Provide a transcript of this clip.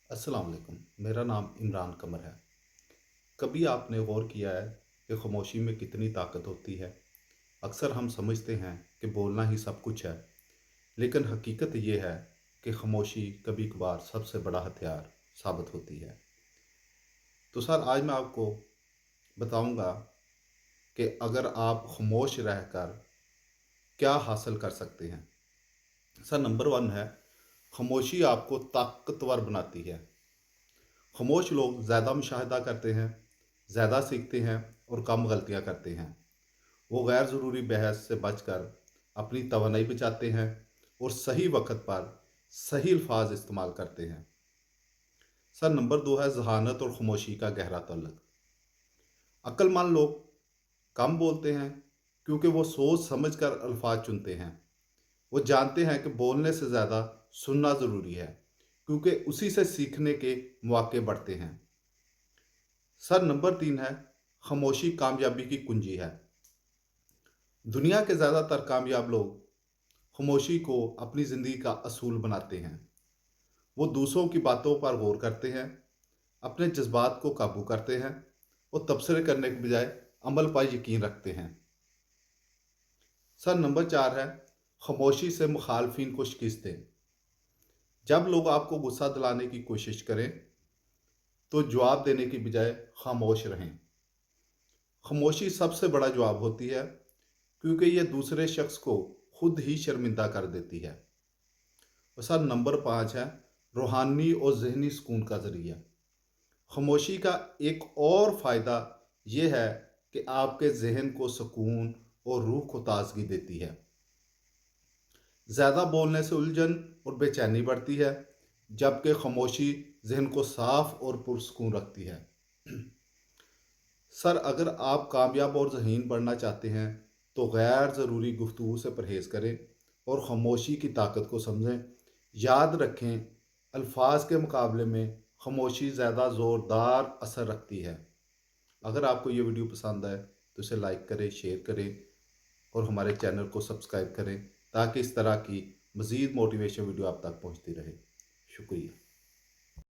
अस्सलाम वालेकुम। मेरा नाम इमरान कमर है। कभी आपने गौर किया है कि खामोशी में कितनी ताकत होती है? अक्सर हम समझते हैं कि बोलना ही सब कुछ है, लेकिन हकीकत ये है कि खामोशी कभी कभार सबसे बड़ा हथियार साबित होती है। तो सर, आज मैं आपको बताऊंगा कि अगर आप खामोश रहकर क्या हासिल कर सकते हैं। सर, नंबर वन है, खामोशी आपको ताकतवर बनाती है। खामोश लोग ज़्यादा मुशाहिदा करते हैं, ज़्यादा सीखते हैं और कम गलतियां करते हैं। वो गैर ज़रूरी बहस से बचकर अपनी तवानाई बचाते हैं और सही वक्त पर सही अल्फाज इस्तेमाल करते हैं। सर, नंबर दो है जहानत और खामोशी का गहरा तल्लुक। अक्लमंद लोग कम बोलते हैं क्योंकि वो सोच समझ कर अल्फाज चुनते हैं। वो जानते हैं कि बोलने से ज़्यादा सुनना ज़रूरी है, क्योंकि उसी से सीखने के मौके बढ़ते हैं। सर, नंबर तीन है, खामोशी कामयाबी की कुंजी है। दुनिया के ज़्यादातर कामयाब लोग खामोशी को अपनी ज़िंदगी का असूल बनाते हैं। वो दूसरों की बातों पर गौर करते हैं, अपने जज्बात को काबू करते हैं और तबसरे करने के बजाय अमल पर यकीन रखते हैं। सर, नंबर चार है, खामोशी से मुखालफिन को शिकस्त दें। जब लोग आपको गुस्सा दिलाने की कोशिश करें तो जवाब देने की बजाय खामोश रहें। खामोशी सबसे बड़ा जवाब होती है, क्योंकि यह दूसरे शख्स को खुद ही शर्मिंदा कर देती है। और सर, नंबर पाँच है, रूहानी और जहनी सुकून का ज़रिया। खामोशी का एक और फ़ायदा यह है कि आपके जहन को सुकून और रूह को ताजगी देती है। ज़्यादा बोलने से उलझन और बेचैनी बढ़ती है, जबकि खामोशी जहन को साफ और पुरसकून रखती है। सर, अगर आप कामयाब और ज़हीन बनना चाहते हैं तो गैर ज़रूरी गुफ्तगू से परहेज़ करें और खामोशी की ताकत को समझें। याद रखें, अल्फाज के मुकाबले में खामोशी ज़्यादा ज़ोरदार असर रखती है। अगर आपको ये वीडियो पसंद आए तो इसे लाइक करें, शेयर करें और हमारे चैनल को सब्सक्राइब करें, ताकि इस तरह की मज़ीद मोटिवेशन वीडियो आप तक पहुँचती रहे। शुक्रिया।